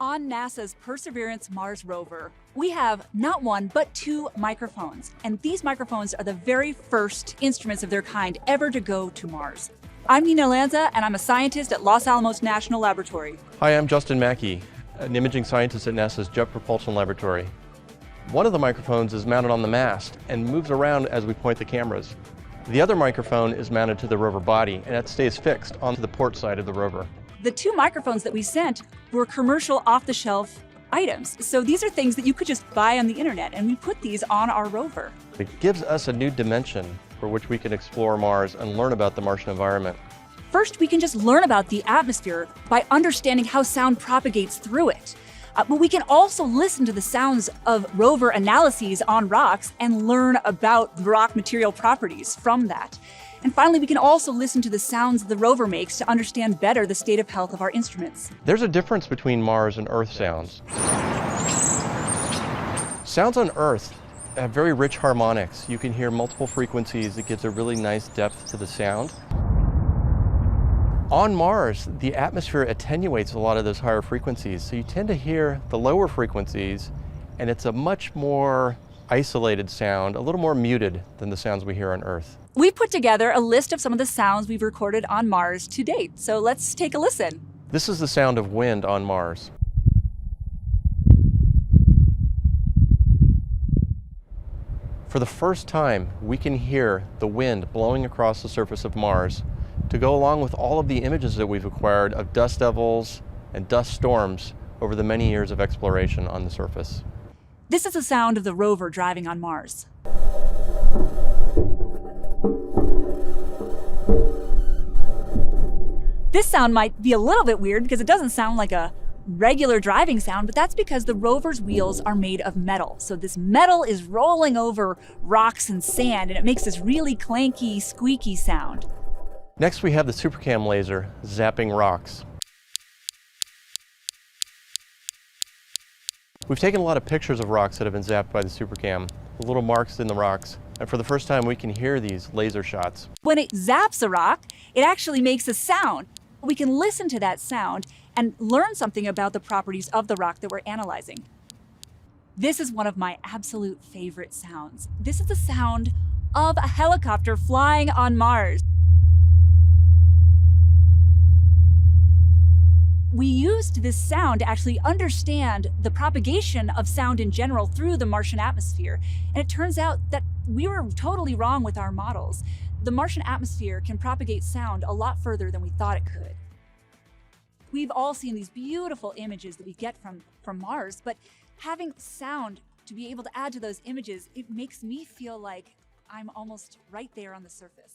On NASA's Perseverance Mars rover, we have not one, but two microphones. And these microphones are the very first instruments of their kind ever to go to Mars. I'm Nina Lanza, and I'm a scientist at Los Alamos National Laboratory. Hi, I'm Justin Mackey, an imaging scientist at NASA's Jet Propulsion Laboratory. One of the microphones is mounted on the mast and moves around as we point the cameras. The other microphone is mounted to the rover body, and it stays fixed onto the port side of the rover. The two microphones that we sent were commercial off-the-shelf items. So these are things that you could just buy on the internet, and we put these on our rover. It gives us a new dimension for which we can explore Mars and learn about the Martian environment. First, we can just learn about the atmosphere by understanding how sound propagates through it. But we can also listen to the sounds of rover analyses on rocks and learn about rock material properties from that. And finally, we can also listen to the sounds the rover makes to understand better the state of health of our instruments. There's a difference between Mars and Earth sounds. Sounds on Earth have very rich harmonics. You can hear multiple frequencies. It gives a really nice depth to the sound. On Mars, the atmosphere attenuates a lot of those higher frequencies, so you tend to hear the lower frequencies, and it's a much more isolated sound, a little more muted than the sounds we hear on Earth. We've put together a list of some of the sounds we've recorded on Mars to date, so let's take a listen. This is the sound of wind on Mars. For the first time, we can hear the wind blowing across the surface of Mars to go along with all of the images that we've acquired of dust devils and dust storms over the many years of exploration on the surface. This is the sound of the rover driving on Mars. This sound might be a little bit weird because it doesn't sound like a regular driving sound, but that's because the rover's wheels are made of metal. So this metal is rolling over rocks and sand, and it makes this really clanky, squeaky sound. Next, we have the SuperCam laser zapping rocks. We've taken a lot of pictures of rocks that have been zapped by the SuperCam, the little marks in the rocks, and for the first time we can hear these laser shots. When it zaps a rock, it actually makes a sound. We can listen to that sound and learn something about the properties of the rock that we're analyzing. This is one of my absolute favorite sounds. This is the sound of a helicopter flying on Mars. We used this sound to actually understand the propagation of sound in general through the Martian atmosphere. And it turns out that we were totally wrong with our models. The Martian atmosphere can propagate sound a lot further than we thought it could. We've all seen these beautiful images that we get from Mars, but having sound to be able to add to those images, it makes me feel like I'm almost right there on the surface.